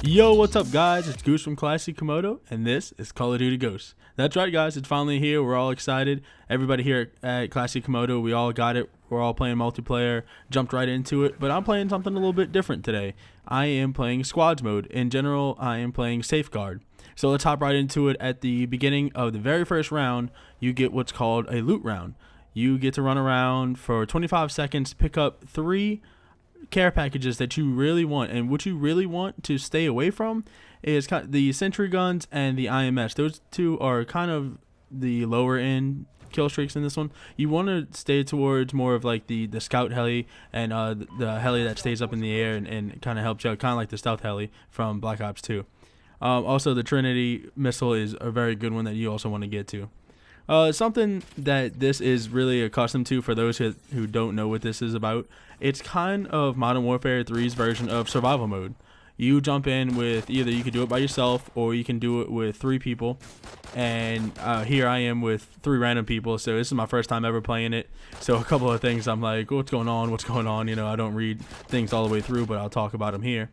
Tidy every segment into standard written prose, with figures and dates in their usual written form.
Yo, what's up guys? It's Goose from Classic Komodo, and this is Call of Duty Ghosts. That's right guys, it's finally here. We're all excited. Everybody here at Classic Komodo, we all got it. We're all playing multiplayer, jumped right into it, but I'm playing something a little bit different today. I am playing squads mode. In general, I am playing Safeguard. So let's hop right into it. At the beginning of the very first round, you get what's called a loot round. You get to run around for 25 seconds, pick up 3 care packages that you really want, and what you really want to stay away from is kind of the sentry guns and the IMS. Those two are kind of the lower end kill streaks in this one. You want to stay towards more of like the scout heli and the heli that stays up in the air and kind of helps you out, kind of like the stealth heli from Black Ops 2. Also, the Trinity missile is a very good one that you also want to get to. Something that this is really accustomed to for those who don't know what this is about. It's kind of Modern Warfare 3's version of survival mode. You jump in with either you can do it by yourself or you can do it with 3 people. And here I am with 3 random people. So this is my first time ever playing it. So a couple of things I'm like, what's going on? What's going on? You know, I don't read things all the way through, but I'll talk about them here.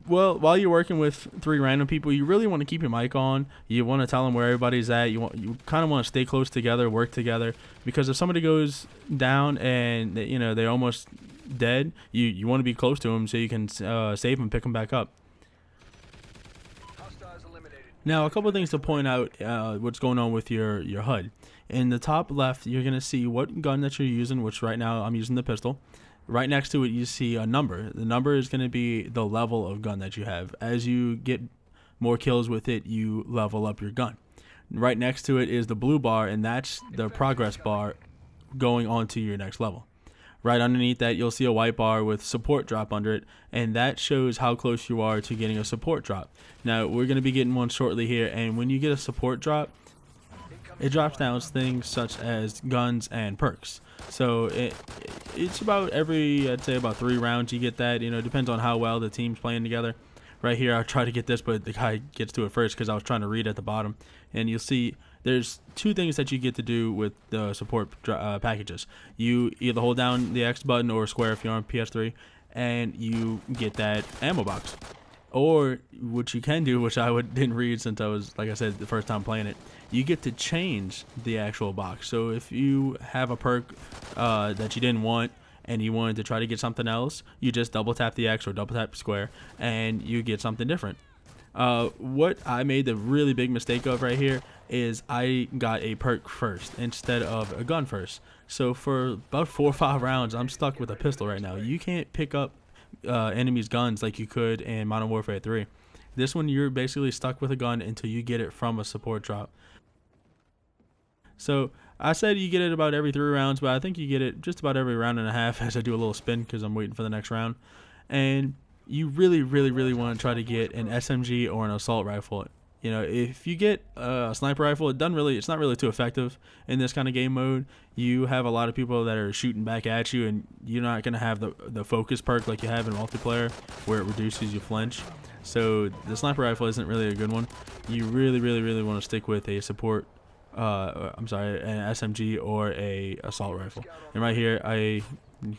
Well, while you're working with 3 random people, you really want to keep your mic on. You want to tell them where everybody's at. You kind of want to stay close together, work together, because if somebody goes down and they're almost dead, you want to be close to them so you can save them, pick them back up. Now, a couple of things to point out what's going on with your HUD. In the top left, you're gonna see what gun that you're using, which right now I'm using the pistol. Right next to it, you see a number. The number is going to be the level of gun that you have. As you get more kills with it, you level up your gun. Right next to it is the blue bar, and that's the progress bar going on to your next level. Right underneath that, you'll see a white bar with support drop under it, and that shows how close you are to getting a support drop. Now, we're going to be getting one shortly here, and when you get a support drop, it drops down things such as guns and perks. So it's about I'd say about 3 rounds you get that. You know, it depends on how well the team's playing together. Right here, I'll try to get this, but the guy gets to it first because I was trying to read at the bottom. And you'll see there's 2 things that you get to do with the support packages. You either hold down the X button or square if you're on PS3, and you get that ammo box. Or what you can do, which I didn't read since I was, like I said, the first time playing it, you get to change the actual box. So if you have a perk that you didn't want and you wanted to try to get something else, you just double tap the X or double tap square and you get something different. What I made the really big mistake of right here is I got a perk first instead of a gun first. So for about 4 or 5 rounds, I'm stuck with a pistol right now. You can't pick up enemies' guns like you could in Modern Warfare 3. This one, you're basically stuck with a gun until you get it from a support drop. So I said you get it about every 3 rounds, but I think you get it just about every round and a half as I do a little spin because I'm waiting for the next round. And you really want to try to get an SMG or an assault rifle. You know, if you get a sniper rifle, it's not really too effective in this kind of game mode. You have a lot of people that are shooting back at you, and you're not going to have the focus perk like you have in multiplayer where it reduces your flinch. So the sniper rifle isn't really a good one. You really want to stick with a support, an SMG or a assault rifle. And right here, I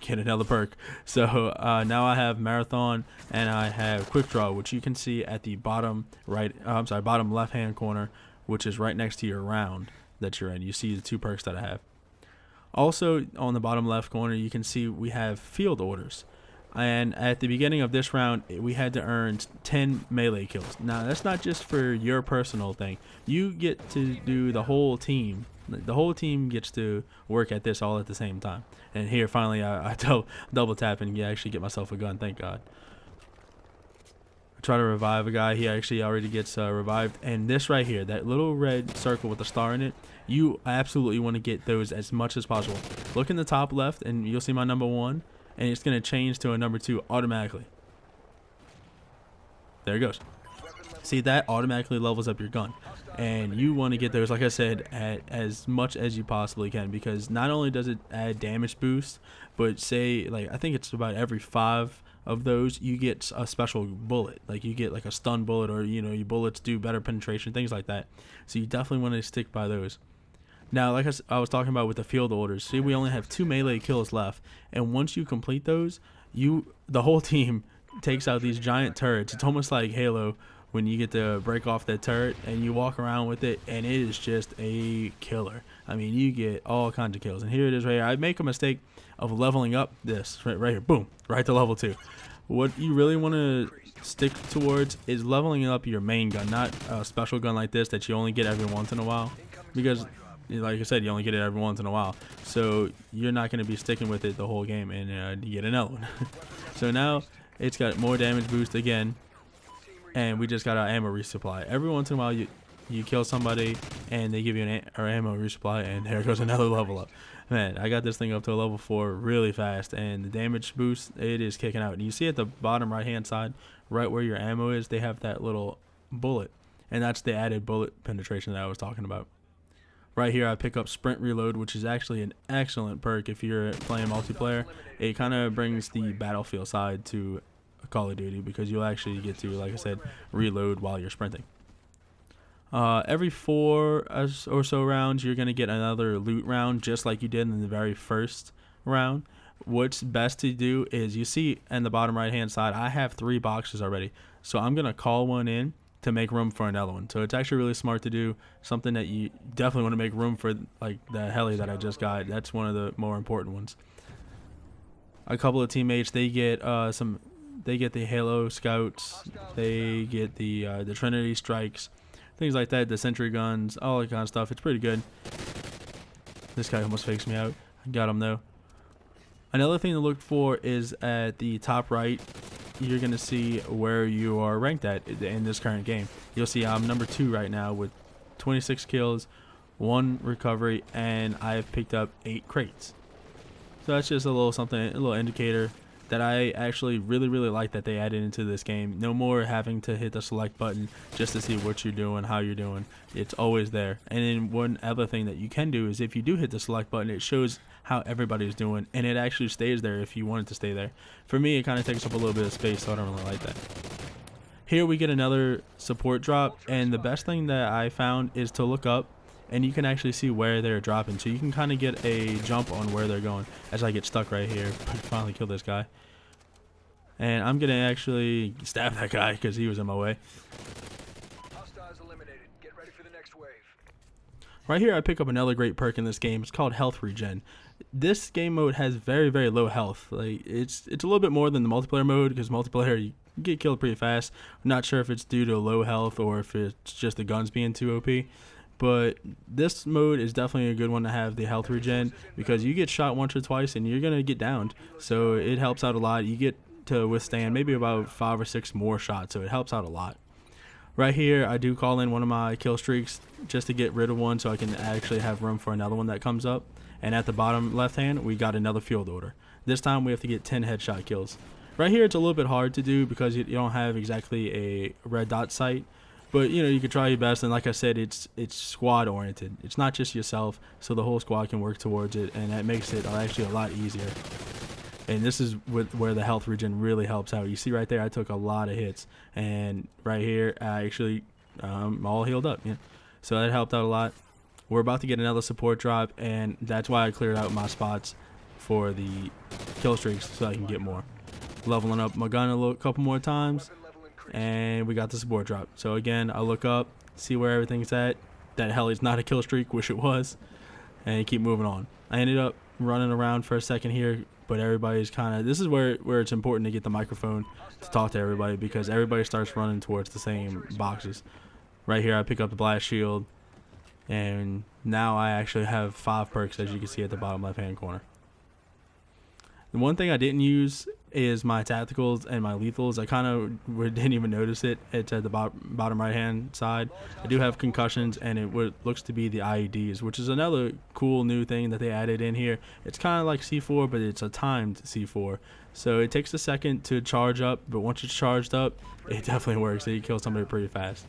get another perk. So now I have marathon and I have quick draw, which you can see at the bottom bottom left hand corner, which is right next to your round that you're in. You see the 2 perks that I have. Also on the bottom left corner, you can see we have field orders. And at the beginning of this round, we had to earn 10 melee kills. Now, that's not just for your personal thing. You get to do the whole team. The whole team gets to work at this all at the same time. And here, finally, I double tap and actually get myself a gun, thank God. I try to revive a guy. He actually already gets revived. And this right here, that little red circle with the star in it, you absolutely want to get those as much as possible. Look in the top left, and you'll see my number 1. And it's going to change to a number 2 automatically. There it goes. See, that automatically levels up your gun. And you want to get those, like I said, at as much as you possibly can. Because not only does it add damage boost, but say, like, I think it's about every 5 of those, you get a special bullet. Like, you get like a stun bullet, or, you know, your bullets do better penetration, things like that. So you definitely want to stick by those. Now, like I was talking about with the field orders, see, we only have 2 melee kills left, and once you complete those, the whole team takes out these giant turrets. It's almost like Halo when you get to break off that turret and you walk around with it, and it is just a killer. I mean, you get all kinds of kills. And here it is right here. I make a mistake of leveling up this right here. Boom, right to level 2. What you really want to stick towards is leveling up your main gun, not a special gun like this that you only get every once in a while, because like I said, you only get it every once in a while, so you're not going to be sticking with it the whole game, and you get another one. So now it's got more damage boost again, and we just got our ammo resupply. Every once in a while you kill somebody and they give you an ammo resupply, and there goes another level up. Man, I got this thing up to a level 4 really fast, and the damage boost, it is kicking out. And you see at the bottom right hand side, right where your ammo is, they have that little bullet, and that's the added bullet penetration that I was talking about. Right here I pick up Sprint Reload, which is actually an excellent perk if you're playing multiplayer. It kind of brings the battlefield side to Call of Duty, because you'll actually get to, like I said, reload while you're sprinting. Every 4 or so rounds, you're going to get another loot round, just like you did in the very first round. What's best to do is, you see in the bottom right hand side, I have 3 boxes already, so I'm going to call one in to make room for another one. So it's actually really smart to do, something that you definitely want to make room for, like the heli that I just got. That's one of the more important ones. A couple of teammates, they get the Halo Scouts, they get the Trinity Strikes, things like that, the Sentry Guns, all that kind of stuff. It's pretty good. This guy almost fakes me out. I got him though. Another thing to look for is at the top right, you're going to see where you are ranked at in this current game. You'll see I'm number 2 right now with 26 kills, 1 recovery, and I've picked up 8 crates. So that's just a little something, a little indicator that I actually really like that they added into this game. No more having to hit the select button just to see what you're doing, how you're doing. It's always there. And then one other thing that you can do is, if you do hit the select button, it shows how everybody's doing, and it actually stays there if you want it to stay there. For me, it kind of takes up a little bit of space, so I don't really like that. Here we get another support drop, and the best thing that I found is to look up, and you can actually see where they're dropping, so you can kind of get a jump on where they're going. As I get stuck right here, I finally killed this guy, and I'm gonna actually stab that guy because he was in my way. Hostiles eliminated. Get ready for the next wave. Right here I pick up another great perk in this game. It's called Health Regen. This game mode has very low health. Like it's a little bit more than the multiplayer mode, because multiplayer you get killed pretty fast. I'm not sure if it's due to low health or if it's just the guns being too OP. But this mode is definitely a good one to have the health regen, because you get shot once or twice and you're going to get downed. So it helps out a lot. You get to withstand maybe about 5 or 6 more shots, so it helps out a lot. Right here, I do call in one of my kill streaks just to get rid of one, so I can actually have room for another one that comes up. And at the bottom left hand, we got another field order. This time we have to get 10 headshot kills. Right here, it's a little bit hard to do because you don't have exactly a red dot sight. But you know, you can try your best, and like I said, it's squad oriented. It's not just yourself, so the whole squad can work towards it, and that makes it actually a lot easier. And this is where the health regen really helps out. You see right there, I took a lot of hits, and right here, I actually all healed up. Yeah, so that helped out a lot. We're about to get another support drop, and that's why I cleared out my spots for the kill streaks so I can get more. Leveling up my gun a couple more times. And we got the support drop. So again, I look up, see where everything's at. That heli's not a kill streak, wish it was, and keep moving on. I ended up running around for a second here, but everybody's kind of, this is where it's important to get the microphone to talk to everybody, because everybody starts running towards the same boxes. Right here I pick up the blast shield, and now I actually have 5 perks, as you can see at the bottom left hand corner. The one thing I didn't use is my tacticals and my lethals. I kind of didn't even notice it. It's at the bottom right hand side. I do have concussions, and it looks to be the IEDs, which is another cool new thing that they added in here. It's kind of like C4, but it's a timed C4. So it takes a second to charge up, but once it's charged up, it definitely works. You kill somebody pretty fast.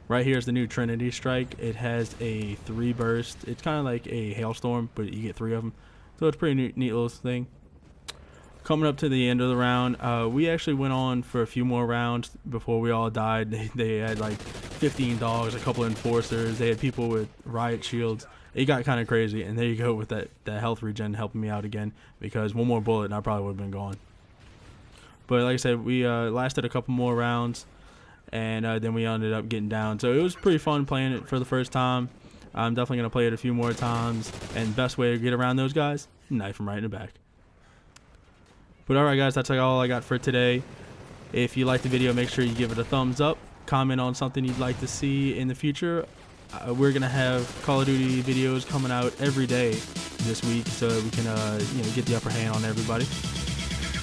Right here is the new Trinity Strike. It has a 3 burst. It's kind of like a hailstorm, but you get 3 of them. So it's a pretty neat little thing. Coming up to the end of the round, we actually went on for a few more rounds before we all died. They had like 15 dogs, a couple of enforcers. They had people with riot shields. It got kind of crazy, and there you go with that health regen helping me out again, because one more bullet and I probably would have been gone. But like I said, we lasted a couple more rounds, and then we ended up getting down. So it was pretty fun playing it for the first time. I'm definitely going to play it a few more times. And best way to get around those guys, knife them right in the back. But alright guys, that's all I got for today. If you liked the video, make sure you give it a thumbs up. Comment on something you'd like to see in the future. We're going to have Call of Duty videos coming out every day this week, so we can get the upper hand on everybody.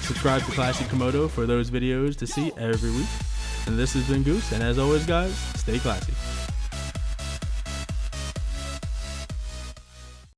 Subscribe to Classic Komodo for those videos to see every week. And this has been Goose, and as always guys, stay classy.